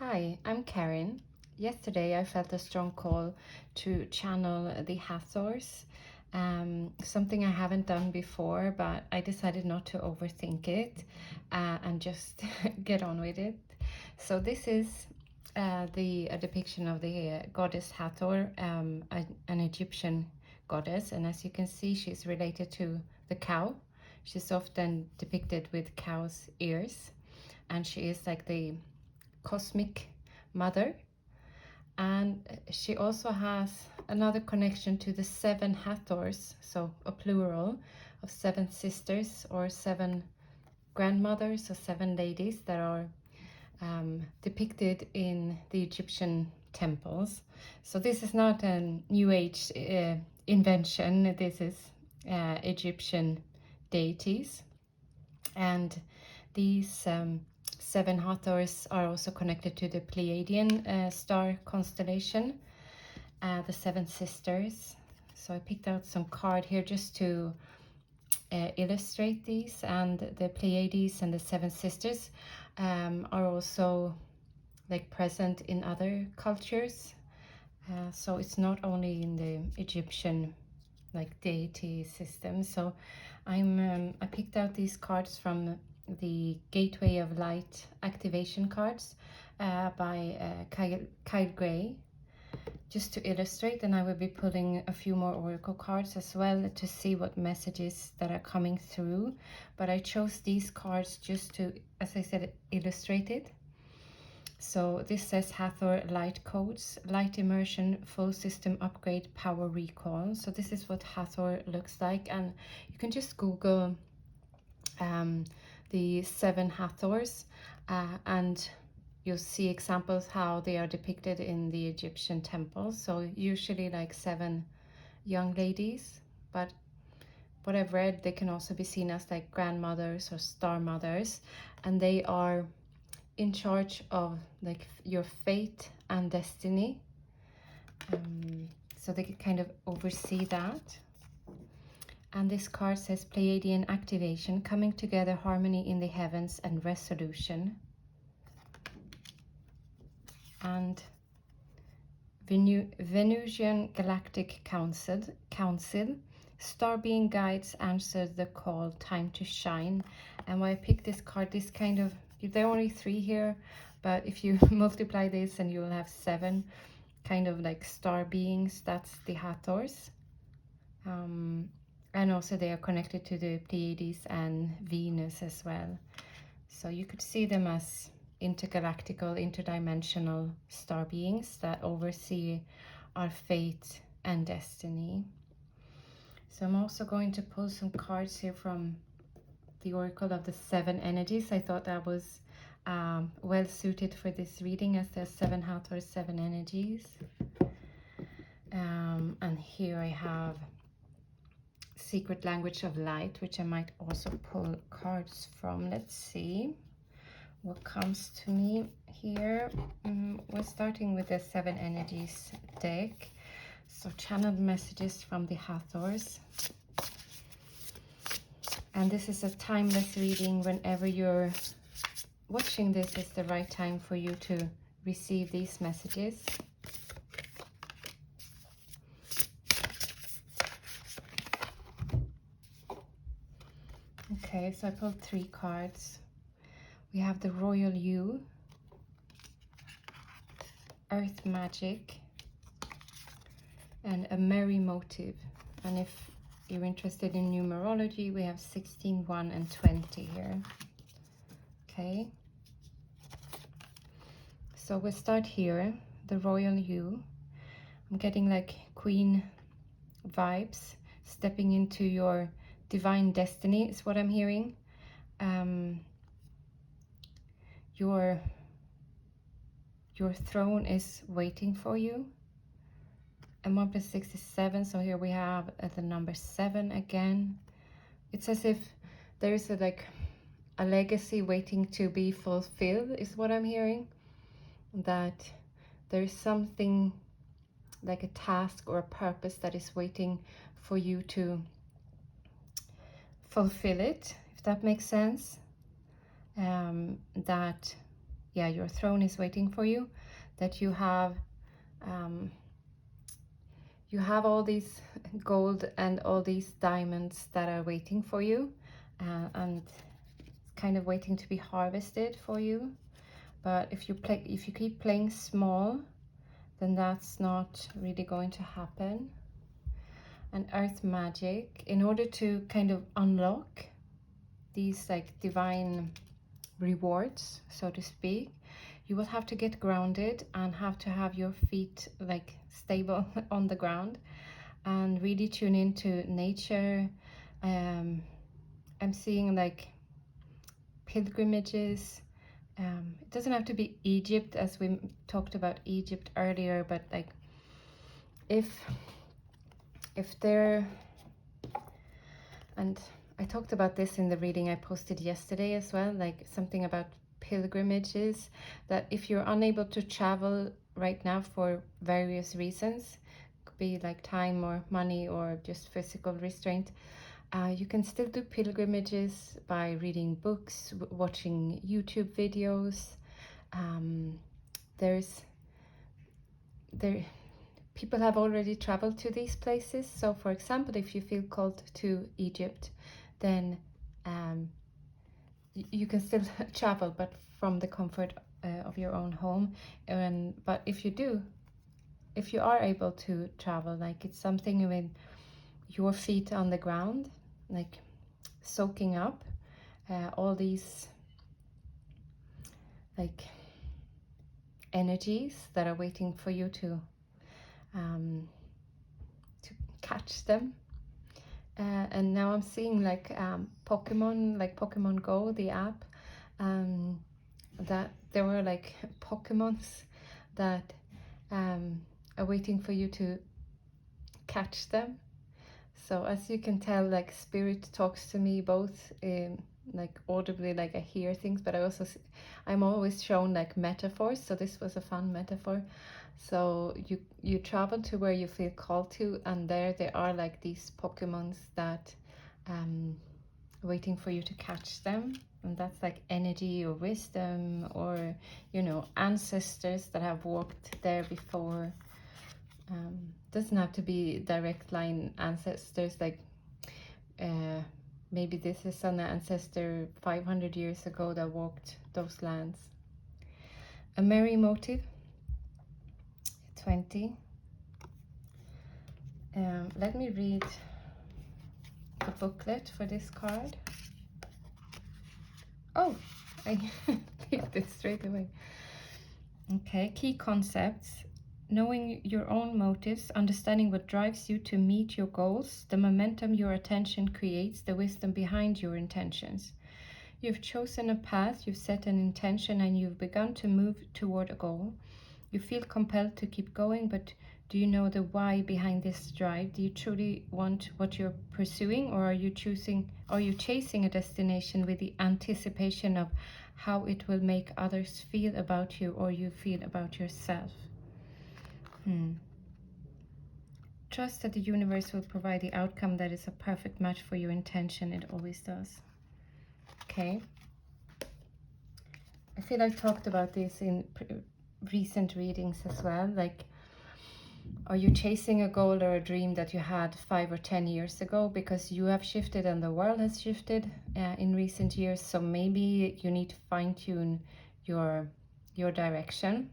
Hi, I'm Karin. Yesterday I felt a strong call to channel the Hathors, something I haven't done before, but I decided not to overthink it and just get on with it. So this is a depiction of the goddess Hathor, an Egyptian goddess, and as you can see, she's related to the cow. She's often depicted with cow's ears, and she is like the cosmic mother, and she also has another connection to the seven Hathors, so a plural of seven sisters or seven grandmothers or seven ladies that are depicted in the Egyptian temples. So this is not a new age invention. This is Egyptian deities, and these seven Hathors are also connected to the Pleiadian star constellation, the seven sisters. So I picked out some card here just to illustrate these, and the Pleiades and the seven sisters are also like present in other cultures. So it's not only in the Egyptian like deity system. So I picked out these cards from the Gateway of Light activation cards by Kyle Gray, just to illustrate, and I will be pulling a few more oracle cards as well to see what messages that are coming through. But I chose these cards just to, as I said, illustrate it. So this says Hathor light codes, light immersion, full system upgrade, power recall. So this is what Hathor looks like, and you can just Google the seven Hathors and you'll see examples how they are depicted in the Egyptian temples. So usually like seven young ladies, but what I've read, they can also be seen as like grandmothers or star mothers, and they are in charge of like your fate and destiny. So they can kind of oversee that. And this card says Pleiadian activation, coming together, harmony in the heavens and resolution. And Venusian Galactic Council, star being guides answer the call, time to shine. And why I picked this card, this kind of, there are only three here, but if you multiply this and you'll have seven kind of like star beings. That's the Hathors. And also they are connected to the Pleiades and Venus as well. So you could see them as intergalactical, interdimensional star beings that oversee our fate and destiny. So I'm also going to pull some cards here from the Oracle of the Seven Energies. I thought that was well suited for this reading, as there's seven Hathors, seven energies. And here I have Secret Language of Light, which I might also pull cards from. Let's see what comes to me here. We're starting with the Seven Energies deck. So channeled messages from the Hathors. And this is a timeless reading. Whenever you're watching this, is the right time for you to receive these messages. Okay, so I pulled three cards. We have the Royal You, Earth Magic, and a Merry Motive. And if you're interested in numerology, we have 16, 1, and 20 here. Okay. So we'll start here, the Royal You. I'm getting like Queen vibes, stepping into your divine destiny is what I'm hearing. Your throne is waiting for you. And 1 + 6 is 7, so here we have the number 7 again. It's as if there is a legacy waiting to be fulfilled, is what I'm hearing. That there is something like a task or a purpose that is waiting for you to fulfill it, if that makes sense. That yeah, your throne is waiting for you, that you have all these gold and all these diamonds that are waiting for you, and kind of waiting to be harvested for you. But if you keep playing small, then that's not really going to happen. And earth magic, in order to kind of unlock these like divine rewards, so to speak, you will have to get grounded and have to have your feet like stable on the ground and really tune into nature. I'm seeing like pilgrimages. It doesn't have to be Egypt, as we talked about Egypt earlier, but like if there, and I talked about this in the reading I posted yesterday as well, like something about pilgrimages, that if you're unable to travel right now for various reasons, could be like time or money or just physical restraint, you can still do pilgrimages by reading books, watching YouTube videos. People have already traveled to these places. So for example, if you feel called to Egypt, then you can still travel, but from the comfort of your own home. But if you are able to travel, like it's something with your feet on the ground, like soaking up all these like energies that are waiting for you to catch them. And now I'm seeing like Pokemon, like Pokemon Go, the app, that there were like Pokemons that are waiting for you to catch them. So as you can tell, like spirit talks to me both like audibly, like I hear things, but I'm always shown like metaphors. So this was a fun metaphor. So you travel to where you feel called to, and there are like these Pokemons that waiting for you to catch them. And that's like energy or wisdom, or ancestors that have walked there before. Doesn't have to be direct line ancestors, like maybe this is an ancestor 500 years ago that walked those lands. A merry motive, 20. Let me read the booklet for this card. Oh, I leave this straight away. Okay, key concepts. Knowing your own motives, understanding what drives you to meet your goals, the momentum your attention creates, the wisdom behind your intentions. You've chosen a path, you've set an intention, and you've begun to move toward a goal. You feel compelled to keep going, but do you know the why behind this drive? Do you truly want what you're pursuing, or are you chasing a destination with the anticipation of how it will make others feel about you or you feel about yourself? Trust that the universe will provide the outcome that is a perfect match for your intention. It always does. Okay. I feel I've talked about this in recent readings as well. Like, are you chasing a goal or a dream that you had 5 or 10 years ago? Because you have shifted and the world has shifted in recent years. So maybe you need to fine-tune your direction.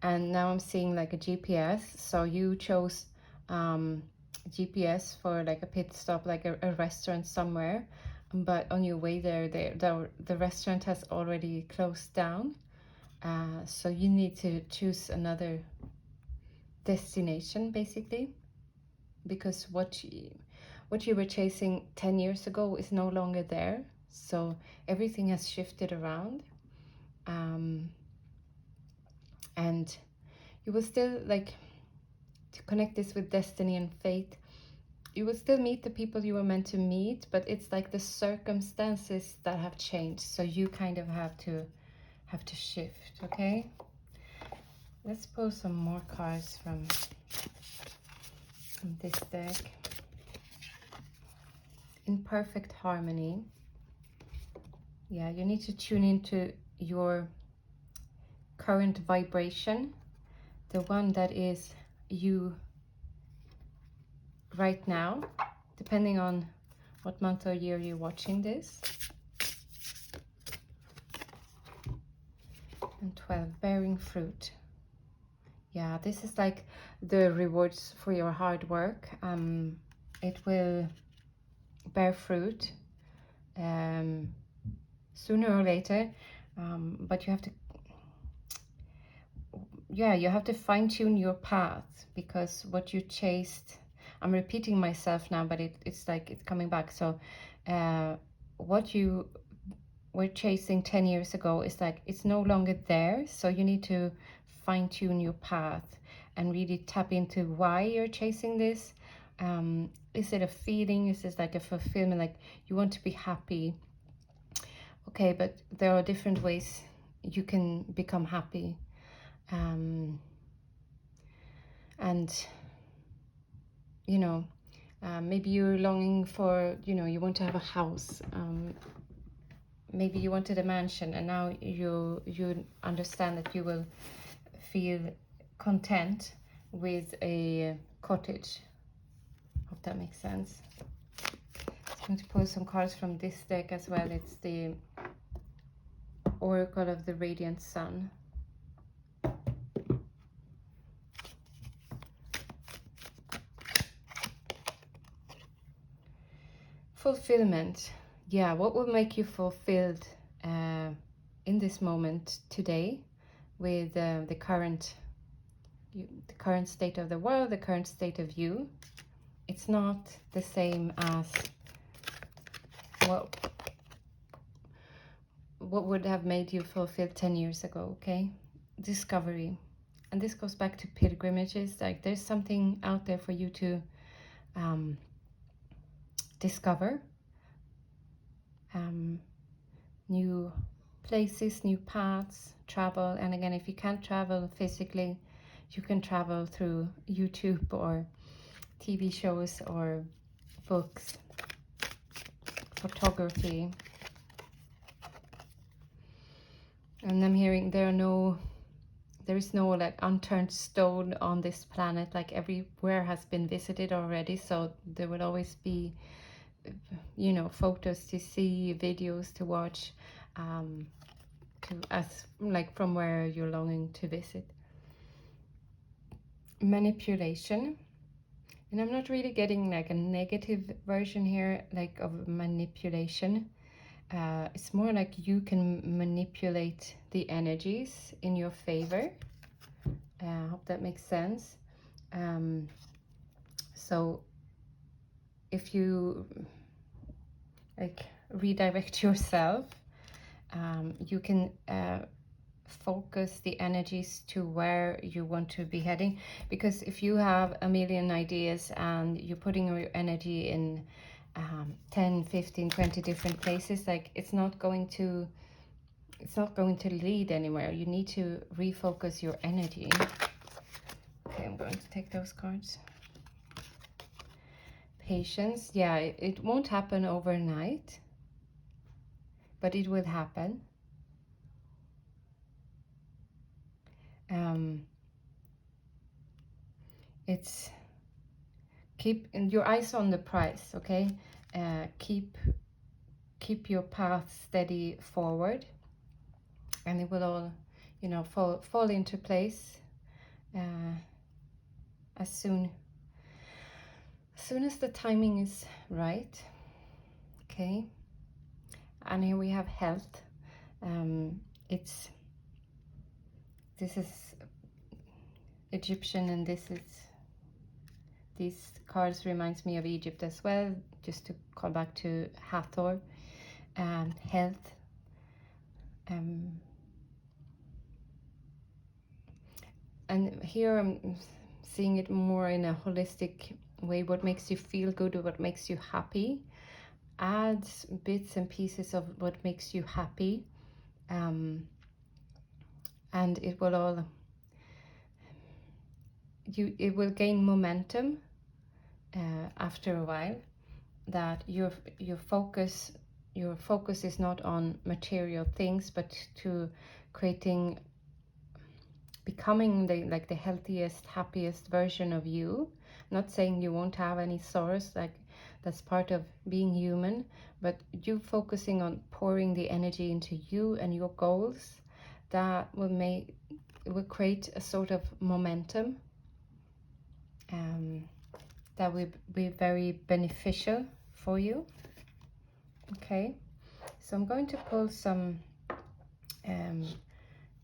And now I'm seeing like a GPS. So you chose GPS for like a pit stop, like a restaurant somewhere. But on your way there, the restaurant has already closed down. So you need to choose another destination, basically. Because what you were chasing 10 years ago is no longer there. So everything has shifted around. And you will still, like, to connect this with destiny and fate, you will still meet the people you were meant to meet, but it's like the circumstances that have changed. So you kind of have to shift, okay? Let's pull some more cards from this deck. In perfect harmony. Yeah, you need to tune into your current vibration, the one that is you right now, depending on what month or year you're watching this. And 12, bearing fruit. Yeah, this is like the rewards for your hard work. It will bear fruit sooner or later, but you have to, yeah, you have to fine-tune your path, because what you chased, I'm repeating myself now, but it's like it's coming back. So what you were chasing 10 years ago is like it's no longer there, so you need to fine-tune your path and really tap into why you're chasing this. Is it a feeling? Is this like a fulfillment, like you want to be happy? Okay, but there are different ways you can become happy. And you know, maybe you're longing for, you know, you want to have a house. Maybe you wanted a mansion, and now you understand that you will feel content with a cottage. Hope that makes sense. I'm going to pull some cards from this deck as well. It's the Oracle of the Radiant Sun. Fulfillment. Yeah, what will make you fulfilled in this moment today with the current state of the world, the current state of you? It's not the same as what would have made you fulfilled 10 years ago, okay? Discovery. And this goes back to pilgrimages. Like there's something out there for you to discover. New places, new paths, travel. And again, if you can't travel physically, you can travel through YouTube or TV shows or books, photography. And I'm hearing there is no like unturned stone on this planet. Like everywhere has been visited already, so there will always be, you know, photos to see, videos to watch, like from where you're longing to visit. Manipulation. And I'm not really getting like a negative version here, like of manipulation. It's more like you can manipulate the energies in your favor. I hope that makes sense. So if you like redirect yourself, you can focus the energies to where you want to be heading. Because if you have a million ideas and you're putting your energy in 10, 15, 20 different places, like it's not going to lead anywhere. You need to refocus your energy. Okay, I'm going to take those cards. Patience. Yeah, it won't happen overnight, but it will happen. It's keep your eyes on the prize, okay? Keep your path steady forward, and it will all, you know, fall into place as soon as the timing is right. Okay. And here we have health. This is Egyptian, and these cards reminds me of Egypt as well, just to call back to Hathor. Health. And here I'm seeing it more in a holistic way. What makes you feel good, or what makes you happy. Add bits and pieces of what makes you happy, and it will all it will gain momentum. After a while, that your focus your focus is not on material things, but to becoming the healthiest, happiest version of you. Not saying you won't have any sorrows, like that's part of being human, but you focusing on pouring the energy into you and your goals, that will create a sort of momentum that will be very beneficial for you. Okay, so I'm going to pull some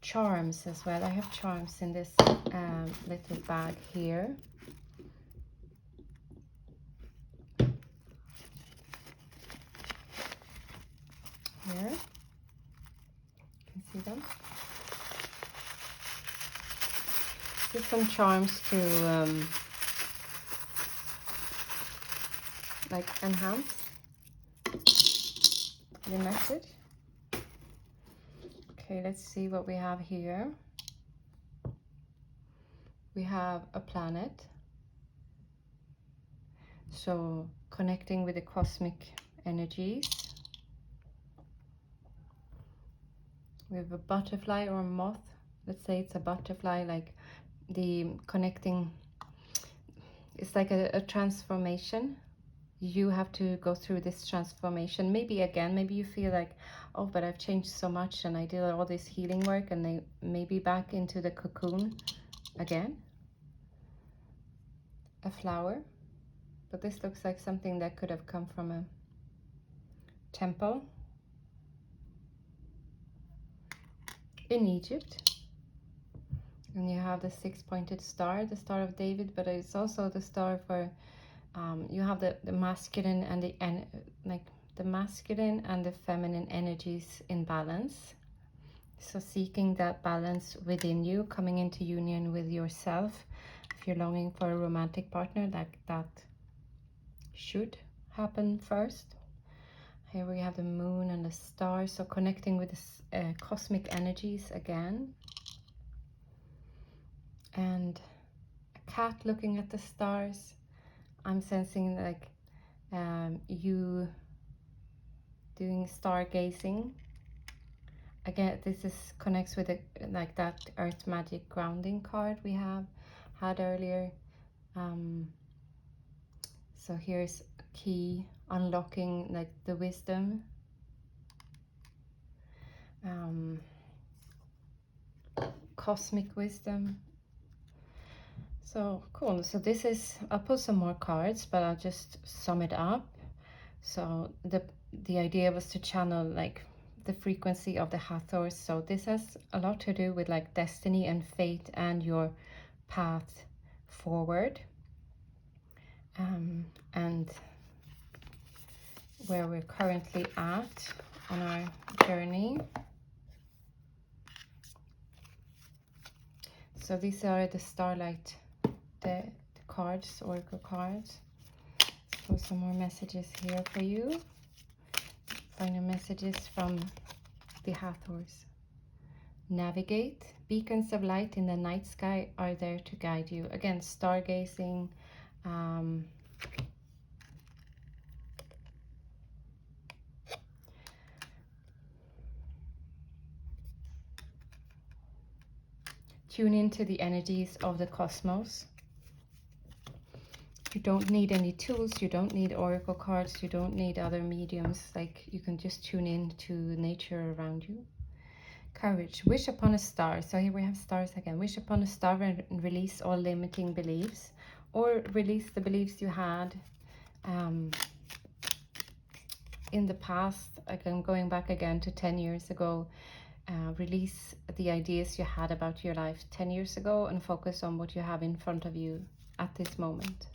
charms as well. I have charms in this little bag here. Here, you can see them. Just some charms to like enhance the message. Okay, let's see what we have here. We have a planet, so connecting with the cosmic energies. We have a butterfly or a moth. Let's say it's a butterfly, like the connecting. It's like a transformation. You have to go through this transformation. Maybe you feel like, oh, but I've changed so much and I did all this healing work, and they may be back into the cocoon again. A flower, but this looks like something that could have come from a temple in Egypt. And you have the six-pointed star, the Star of David, but it's also the star for you have the masculine and the masculine and the feminine energies in balance. So seeking that balance within you, coming into union with yourself. If you're longing for a romantic partner, that should happen first. Here we have the moon and the stars, so connecting with the cosmic energies again. And a cat looking at the stars. I'm sensing like you doing stargazing. Again, this connects with like that earth magic grounding card we had earlier. So here's a key unlocking like the wisdom. Cosmic wisdom. So cool. So this is, I'll pull some more cards, but I'll just sum it up. So the idea was to channel like the frequency of the Hathors. So this has a lot to do with like destiny and fate and your path forward, and where we're currently at on our journey. So these are the starlight, the cards, oracle cards. Let's pull some more messages here for you. Final messages from the Hathors. Navigate. Beacons of light in the night sky are there to guide you. Again, stargazing. Tune into the energies of the cosmos. You don't need any tools, you don't need oracle cards, you don't need other mediums. Like, you can just tune in to nature around you. Courage. Wish upon a star. So here we have stars again. Wish upon a star and release all limiting beliefs, or release the beliefs you had in the past. Again, going back again to 10 years ago. Release the ideas you had about your life 10 years ago and focus on what you have in front of you at this moment.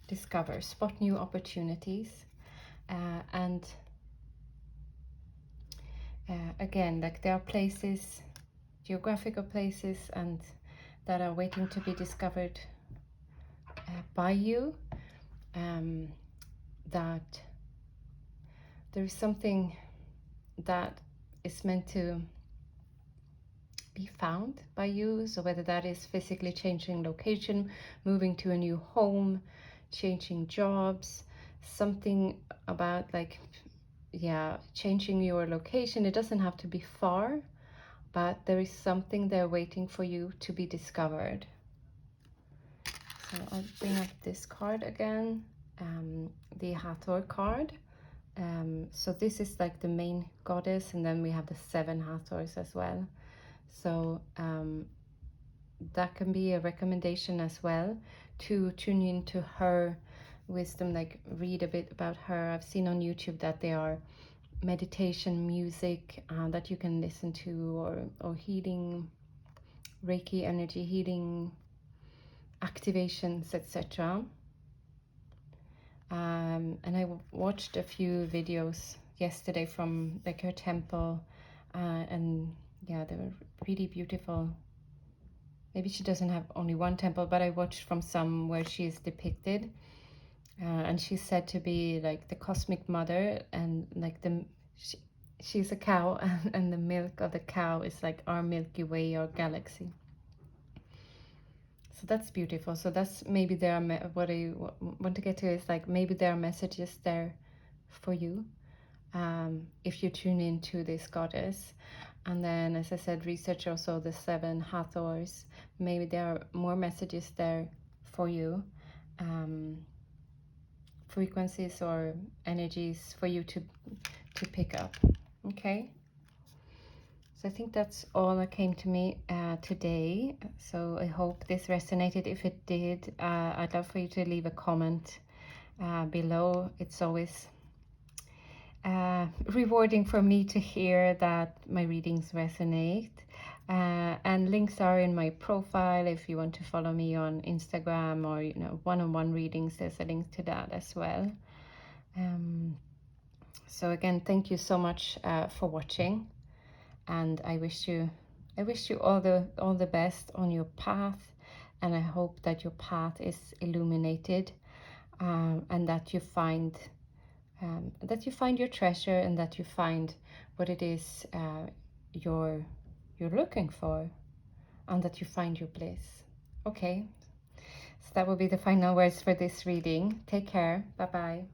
Discover, spot new opportunities, and again, like there are places, geographical places, and that are waiting to be discovered by you, that there is something that is meant to be found by you. So whether that is physically changing location, moving to a new home, changing jobs, something about like, yeah, changing your location. It doesn't have to be far, but there is something there waiting for you to be discovered. So I'll bring up this card again, the Hathor card. So this is like the main goddess, and then we have the 7 Hathors as well. So that can be a recommendation as well, to tune into her wisdom, like read a bit about her. I've seen on YouTube that there are meditation music that you can listen to, or healing, Reiki energy healing activations, etc. And I watched a few videos yesterday from like her temple, and yeah, they were really beautiful. Maybe she doesn't have only one temple, but I watched from some where she is depicted, and she's said to be like the cosmic mother, and like she's a cow, and the milk of the cow is like our Milky Way or galaxy. So that's beautiful. So that's maybe there are, what I want to get to is like, maybe there are messages there for you, if you tune into this goddess. And then, as I said, research also the 7 Hathors. Maybe there are more messages there for you, frequencies or energies for you to pick up. Okay. So I think that's all that came to me today. So I hope this resonated. If it did, I'd love for you to leave a comment below. It's always rewarding for me to hear that my readings resonate. And links are in my profile if you want to follow me on Instagram, or one-on-one readings. There's a link to that as well. So again, thank you so much for watching. And I wish you all the best on your path, and I hope that your path is illuminated, and that you find your treasure, and that you find what it is you're looking for, and that you find your bliss. Okay, so that will be the final words for this reading. Take care. Bye bye.